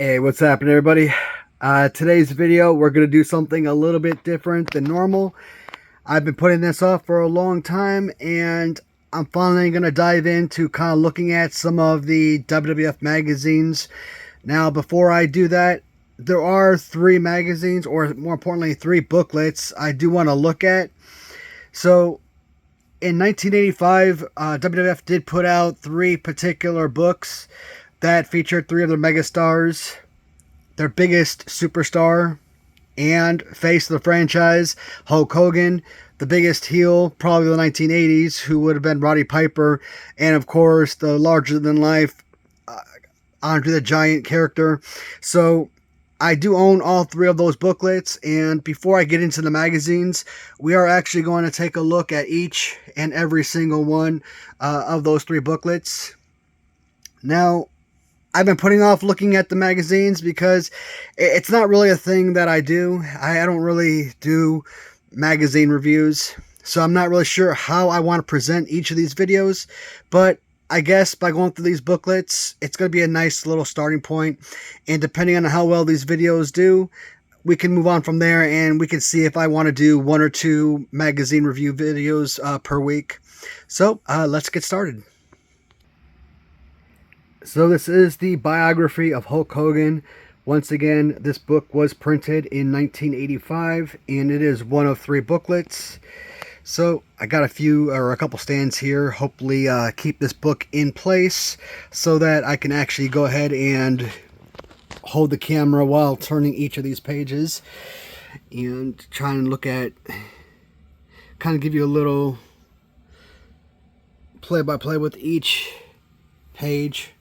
Hey, what's happening, everybody? Today's video, we're going to do something a little bit different than normal. I've been putting this off for a long time, and I'm finally going to dive into kind of looking at some of the WWF magazines. Now, before I do that, there are three magazines, or more importantly, three booklets I do want to look at. So, in 1985, WWF did put out three particular books that featured three of their megastars, their biggest superstar and face of the franchise, Hulk Hogan, the biggest heel, probably the 1980s, who would have been Roddy Piper, and of course the larger-than-life Andre the Giant character. So I do own all three of those booklets, and before I get into the magazines, we are actually going to take a look at each and every single one of those three booklets. Now, I've been putting off looking at the magazines because it's not really a thing that I do. I don't really do magazine reviews, so I'm not really sure how I want to present each of these videos, but I guess by going through these booklets, it's going to be a nice little starting point, and depending on how well these videos do, we can move on from there, and we can see if I want to do one or two magazine review videos per week. So let's get started. So this is the biography of Hulk Hogan. Once again, this book was printed in 1985, and it is one of three booklets. So I got a couple stands here. Hopefully keep this book in place so that I can actually go ahead and hold the camera while turning each of these pages and try and look at, kind of give you a little play-by-play with each page.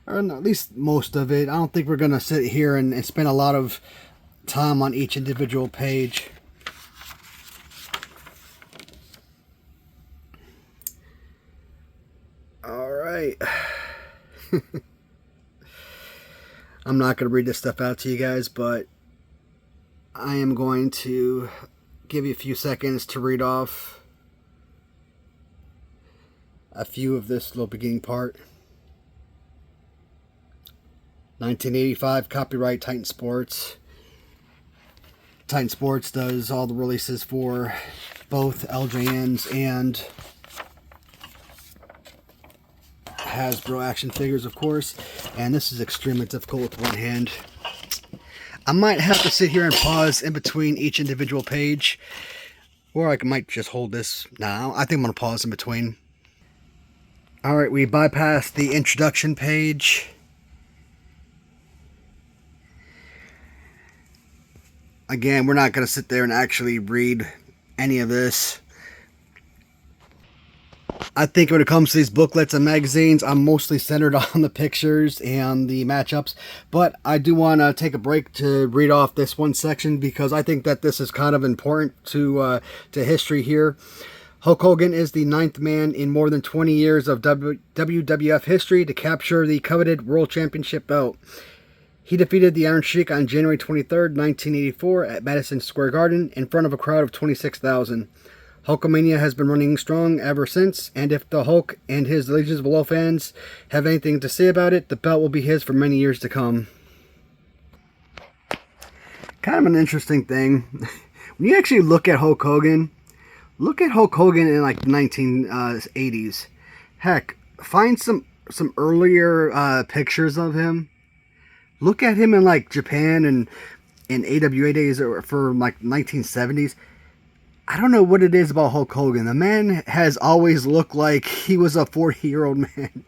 Or at least most of it. I don't think we're going to sit here and spend a lot of time on each individual page. Alright. I'm not going to read this stuff out to you guys, but I am going to give you a few seconds to read off a few of this little beginning part. 1985, copyright Titan Sports. Titan Sports does all the releases for both LJNs and Hasbro action figures, of course. And this is extremely difficult with one hand. I might have to sit here and pause in between each individual page. Or I might just hold this now. I think I'm going to pause in between. Alright, we bypassed the introduction page. Again, we're not going to sit there and actually read any of this. I think when it comes to these booklets and magazines, I'm mostly centered on the pictures and the matchups. But I do want to take a break to read off this one section because I think that this is kind of important to history here. Hulk Hogan is the 9th man in more than 20 years of WWF history to capture the coveted World Championship belt. He defeated the Iron Sheik on January 23, 1984 at Madison Square Garden in front of a crowd of 26,000. Hulkamania has been running strong ever since, and if the Hulk and his legions of loyal fans have anything to say about it, the belt will be his for many years to come. Kind of an interesting thing. When you actually look at Hulk Hogan in like the 1980s. Heck, find some earlier pictures of him. Look at him in like Japan and in AWA days or for like 1970s. I don't know what it is about Hulk Hogan. The man has always looked like he was a 40-year-old man.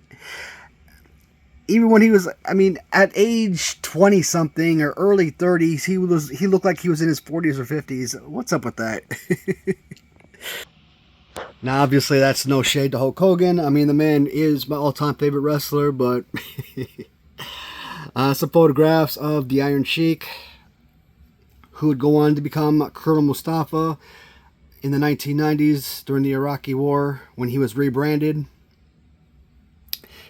Even when he was, at age 20-something or early 30s, he looked like he was in his 40s or 50s. What's up with that? Now, obviously, that's no shade to Hulk Hogan. The man is my all-time favorite wrestler, but... some photographs of the Iron Sheik, who would go on to become Colonel Mustafa in the 1990s during the Iraqi War when he was rebranded.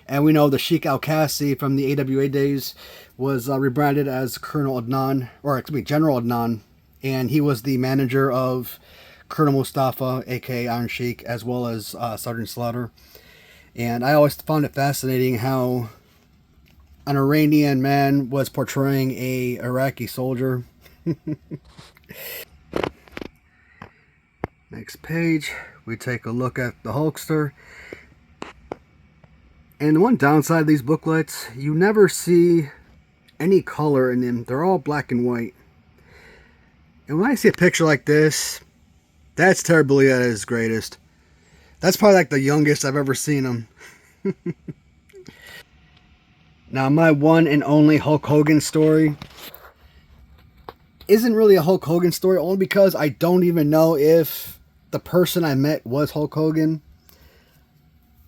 And we know the Sheik Al-Qasi from the AWA days was rebranded as Colonel Adnan, General Adnan, and he was the manager of Colonel Mustafa, aka Iron Sheik, as well as Sergeant Slaughter. And I always found it fascinating how an Iranian man was portraying a Iraqi soldier. Next page, we take a look at the Hulkster. And the one downside of these booklets, you never see any color in them. They're all black and white. And when I see a picture like this, that's terribly at his greatest. That's probably like the youngest I've ever seen him. Now, my one and only Hulk Hogan story isn't really a Hulk Hogan story, only because I don't even know if the person I met was Hulk Hogan.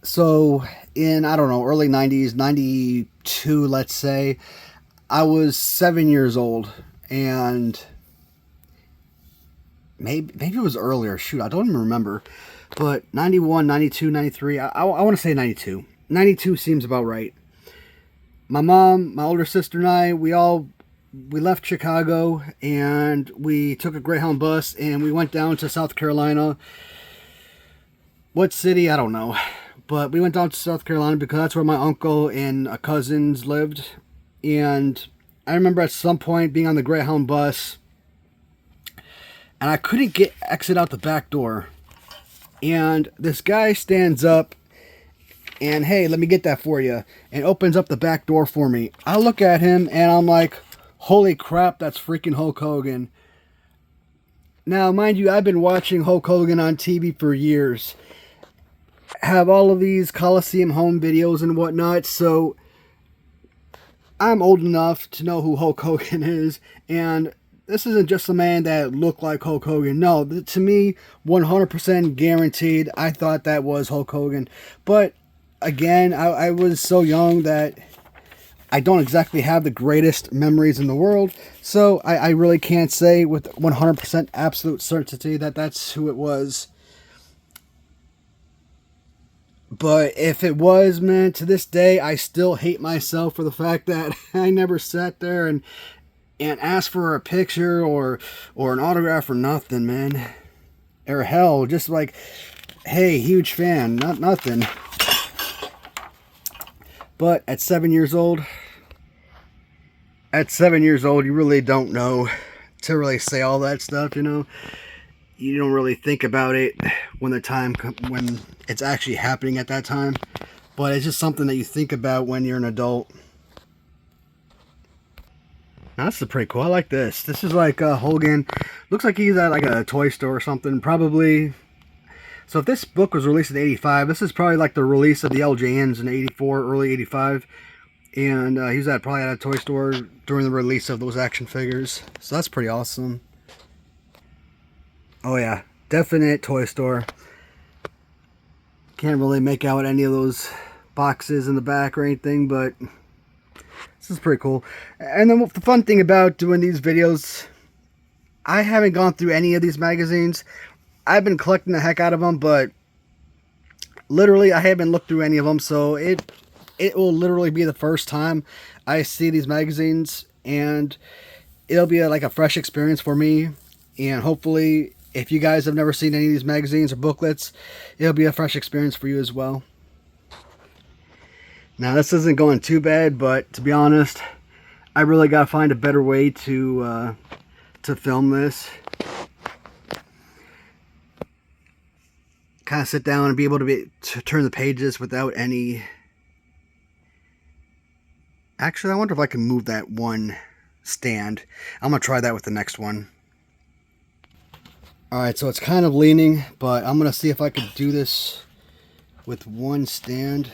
So, in, I don't know, early 90s, 92, let's say, I was 7 years old, and maybe it was earlier. Shoot, I don't even remember. But 91, 92, 93, I want to say 92. 92 seems about right. My mom, my older sister, and I, we left Chicago, and we took a Greyhound bus, and we went down to South Carolina. What city? I don't know. But we went down to South Carolina because that's where my uncle and cousins lived. And I remember at some point being on the Greyhound bus, and I couldn't exit out the back door. And this guy stands up and, hey, let me get that for you, and opens up the back door for me. I look at him and I'm like, holy crap, that's freaking Hulk Hogan. Now, mind you, I've been watching Hulk Hogan on TV for years. Have all of these Coliseum home videos and whatnot, so I'm old enough to know who Hulk Hogan is, and this isn't just a man that looked like Hulk Hogan. No, to me, 100% guaranteed, I thought that was Hulk Hogan. But again, I was so young that I don't exactly have the greatest memories in the world, so I really can't say with 100% absolute certainty that that's who it was. But if it was, man, to this day, I still hate myself for the fact that I never sat there and asked for a picture or an autograph or nothing, man. Or hell, just like, hey, huge fan, nothing. But at 7 years old, you really don't know to really say all that stuff, you know. You don't really think about it when it's actually happening at that time. But it's just something that you think about when you're an adult. Now, this is pretty cool. I like this. This is like Hogan. Looks like he's at like a toy store or something. Probably. So if this book was released in 85, this is probably like the release of the LJNs in 84, early 85. And he's probably at a toy store during the release of those action figures. So that's pretty awesome. Oh yeah, definite toy store. Can't really make out any of those boxes in the back or anything, but this is pretty cool. And then the fun thing about doing these videos, I haven't gone through any of these magazines. I've been collecting the heck out of them, but literally I haven't looked through any of them, so it will literally be the first time I see these magazines, and it'll be like a fresh experience for me. And hopefully, if you guys have never seen any of these magazines or booklets, it'll be a fresh experience for you as well. Now, this isn't going too bad, but to be honest, I really got to find a better way to film this. Kind of sit down and be able to turn the pages without any... Actually, I wonder if I can move that one stand. I'm going to try that with the next one. Alright, so it's kind of leaning, but I'm going to see if I can do this with one stand.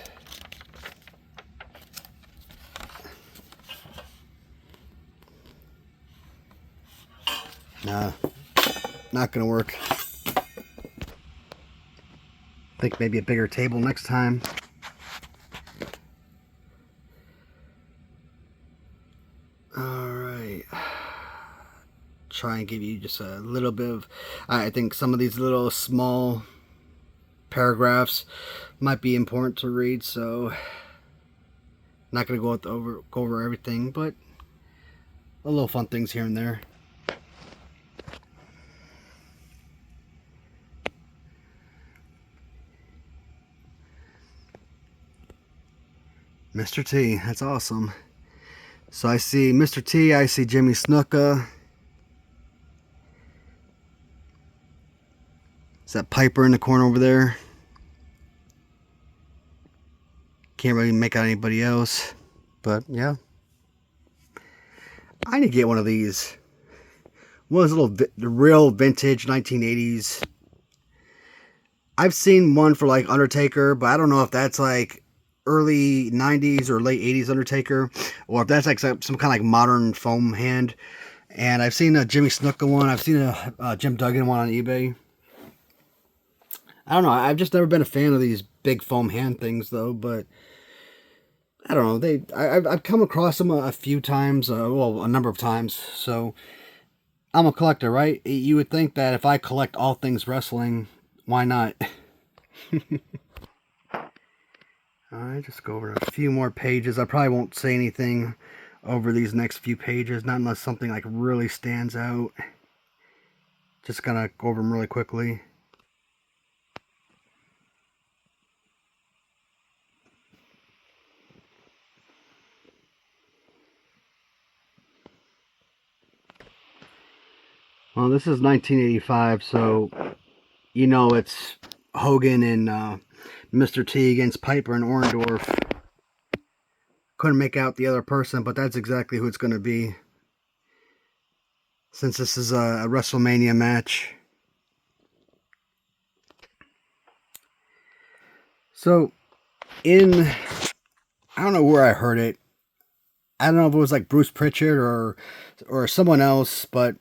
Nah, not going to work. I think maybe a bigger table next time. Alright. Try and give you just a little bit of... I think some of these little small paragraphs might be important to read, so... Not going to go over everything, but a little fun things here and there. Mr. T, that's awesome. So I see Mr. T, I see Jimmy Snuka. Is that Piper in the corner over there? Can't really make out anybody else. But yeah. I need to get one of these. One of those little real vintage 1980s. I've seen one for like Undertaker, but I don't know if that's like early 90s or late 80s Undertaker, or if that's like some kind of like modern foam hand. And I've seen a Jimmy Snuka one. I've seen a Jim Duggan one on eBay. I don't know. I've just never been a fan of these big foam hand things, though. But I don't know. I've come across them a few times. Well, a number of times. So I'm a collector, right? You would think that if I collect all things wrestling, why not? Alright, just go over a few more pages. I probably won't say anything over these next few pages, not unless something like really stands out. Just gonna go over them really quickly. Well, this is 1985, so you know it's Hogan and Mr. T against Piper and Orndorff. Couldn't make out the other person, but that's exactly who it's going to be. Since this is a WrestleMania match. So, I don't know where I heard it. I don't know if it was like Bruce Pritchard or someone else, but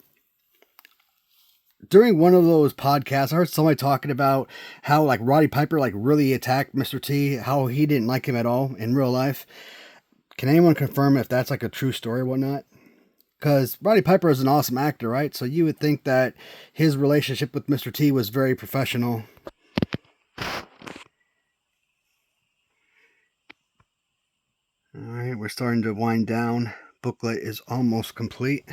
during one of those podcasts, I heard somebody talking about how like Roddy Piper like really attacked Mr. T, how he didn't like him at all in real life. Can anyone confirm if that's like a true story or whatnot? Because Roddy Piper is an awesome actor, right? So you would think that his relationship with Mr. T was very professional. Alright, we're starting to wind down. Booklet is almost complete.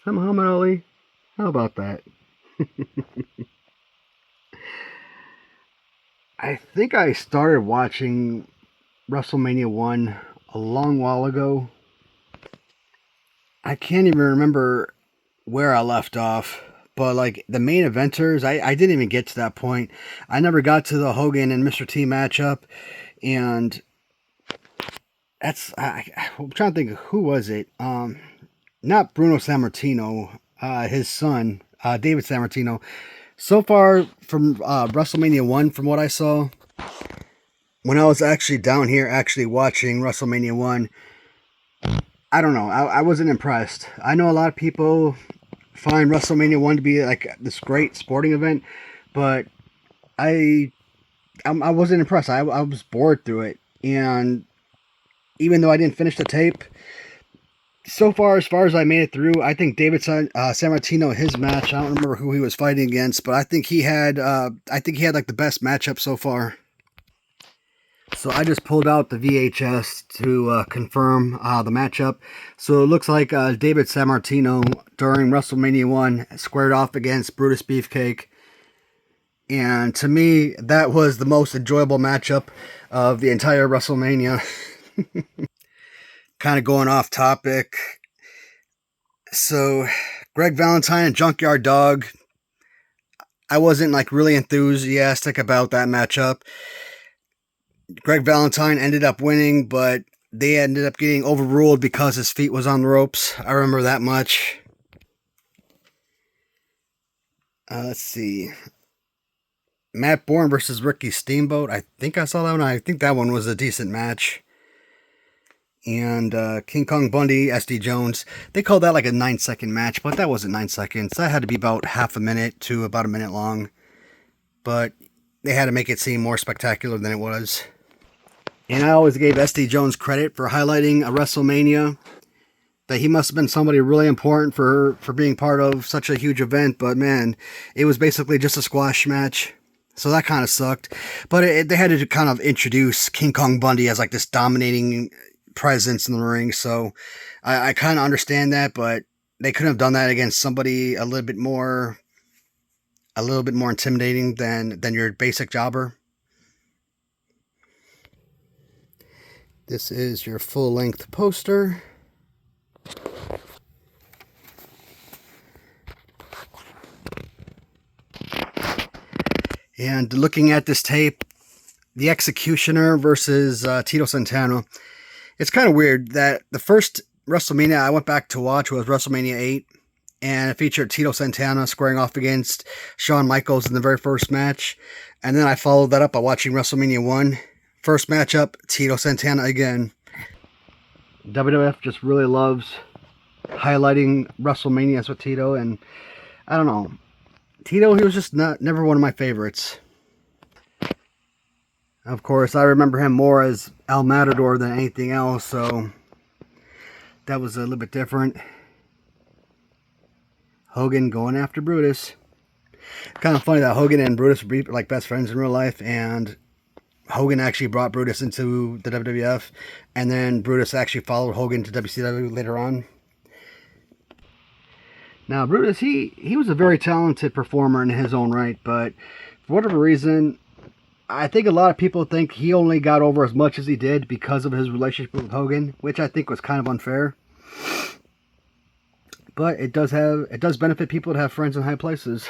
Muhammad Ali? How about that? I think I started watching WrestleMania 1 a long while ago. I can't even remember where I left off. But like the main eventers, I didn't even get to that point. I never got to the Hogan and Mr. T matchup. And I'm trying to think of who was it. Not Bruno Sammartino, his son, David Sammartino. So far from WrestleMania 1, from what I saw, when I was actually down here actually watching WrestleMania 1, I don't know. I wasn't impressed. I know a lot of people find WrestleMania 1 to be like this great sporting event, but I wasn't impressed. I was bored through it. And even though I didn't finish the tape, so far as I made it through, I think David Sammartino, his match, I don't remember who he was fighting against, but I think he had like the best matchup so far. So I just pulled out the VHS to confirm the matchup. So it looks like David Sammartino during WrestleMania 1 squared off against Brutus Beefcake. And to me, that was the most enjoyable matchup of the entire WrestleMania. Kind of going off topic. So, Greg Valentine and Junkyard Dog. I wasn't like really enthusiastic about that matchup. Greg Valentine ended up winning, but they ended up getting overruled because his feet was on the ropes. I remember that much. Let's see. Matt Bourne versus Ricky Steamboat. I think I saw that one. I think that one was a decent match. And King Kong Bundy, SD Jones. They called that like a 9-second match, but that wasn't 9 seconds. That had to be about half a minute to about a minute long. But they had to make it seem more spectacular than it was. And I always gave SD Jones credit for highlighting a WrestleMania. That he must have been somebody really important for being part of such a huge event. But man, it was basically just a squash match. So that kind of sucked. But they had to kind of introduce King Kong Bundy as like this dominating presence in the ring. So I kind of understand that. But they couldn't have done that against somebody a little bit more intimidating than your basic jobber. This is your full-length poster. And looking at this tape, the Executioner versus Tito Santana. It's kind of weird that the first WrestleMania I went back to watch was WrestleMania 8. And it featured Tito Santana squaring off against Shawn Michaels in the very first match. And then I followed that up by watching WrestleMania 1. First matchup, Tito Santana again. WWF just really loves highlighting WrestleManias with Tito. And I don't know. Tito, he was just never one of my favorites. Of course, I remember him more as El Matador than anything else. So that was a little bit different. Hogan going after Brutus. Kind of funny that Hogan and Brutus were like best friends in real life, and Hogan actually brought Brutus into the WWF, and then Brutus actually followed Hogan to WCW later on. Now, Brutus, he was a very talented performer in his own right, but for whatever reason, I think a lot of people think he only got over as much as he did because of his relationship with Hogan, which I think was kind of unfair. But it does benefit people to have friends in high places.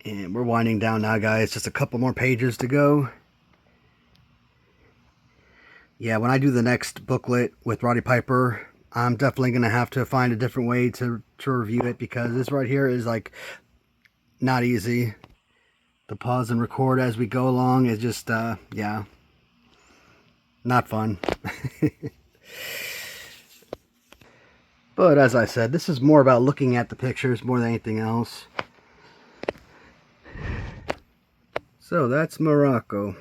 And we're winding down now, guys. Just a couple more pages to go. Yeah, when I do the next booklet with Roddy Piper, I'm definitely going to have to find a different way to review it, because this right here is like not easy. The pause and record as we go along is just, yeah, not fun. But as I said, this is more about looking at the pictures more than anything else. So that's Morocco.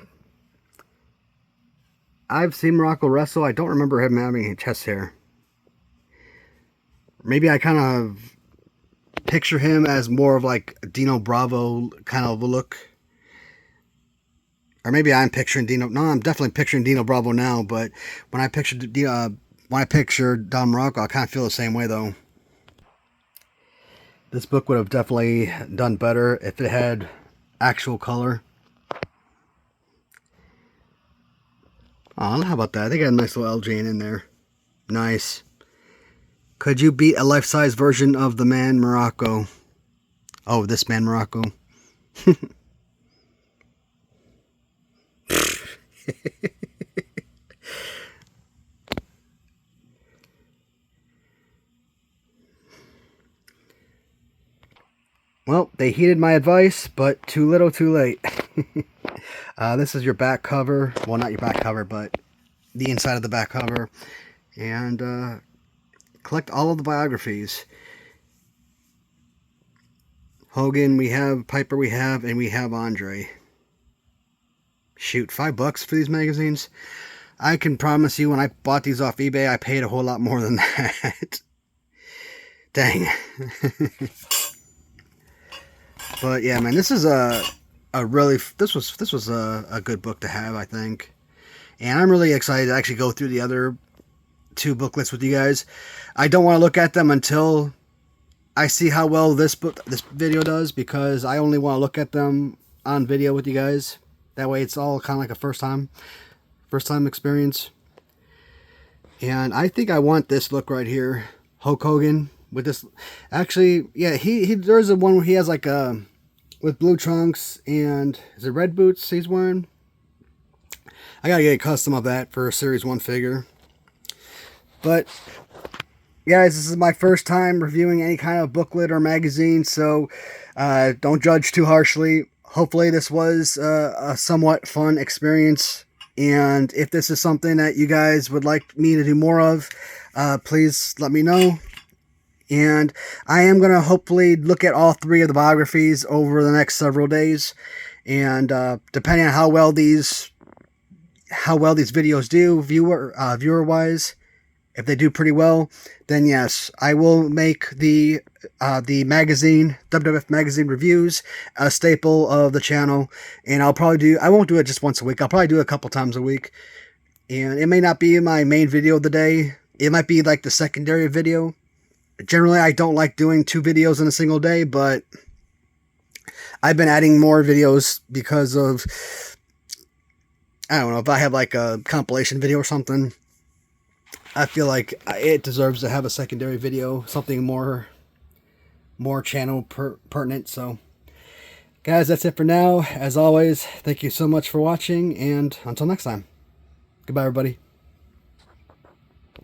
I've seen Morocco wrestle. I don't remember him having chest hair. Maybe I kind of picture him as more of like Dino Bravo kind of a look. Or maybe I'm picturing Dino. No, I'm definitely picturing Dino Bravo now. But when I pictured Don Morocco, I kind of feel the same way though. This book would have definitely done better if it had actual color. Oh, how about that? They got a nice little LJ in there. Nice. Could you beat a life-size version of the man Morocco? Oh, this man Morocco. Well, they heeded my advice, but too little, too late. This is your back cover. Well, not your back cover, but the inside of the back cover. And collect all of the biographies. Hogan, we have Piper, and we have Andre. Shoot, $5 for these magazines? I can promise you when I bought these off eBay, I paid a whole lot more than that. Dang. But yeah, man, this is this was a good book to have, I think. And I'm really excited to actually go through the other two booklets with you guys. I don't want to look at them until I see how well this video does, because I only want to look at them on video with you guys. That way it's all kind of like a first time experience. And I think I want this look right here. Hulk Hogan with this. Actually, yeah, there's a one where he has like with blue trunks and is it red boots he's wearing? I gotta get a custom of that for a Series 1 figure. But guys, this is my first time reviewing any kind of booklet or magazine, so don't judge too harshly. Hopefully this was a somewhat fun experience, and if this is something that you guys would like me to do more of, please let me know. And I am going to hopefully look at all three of the biographies over the next several days, and depending on how well these videos do viewer wise, if they do pretty well, then yes, I will make the magazine, WWF magazine reviews, a staple of the channel. And I won't do it just once a week. I'll probably do it a couple times a week. And it may not be my main video of the day. It might be like the secondary video. Generally, I don't like doing 2 videos in a single day, but I've been adding more videos because of I don't know, if I have like a compilation video or something, I feel like it deserves to have a secondary video, something more channel pertinent. So guys, that's it for now. As always, thank you so much for watching, and until next time, goodbye everybody.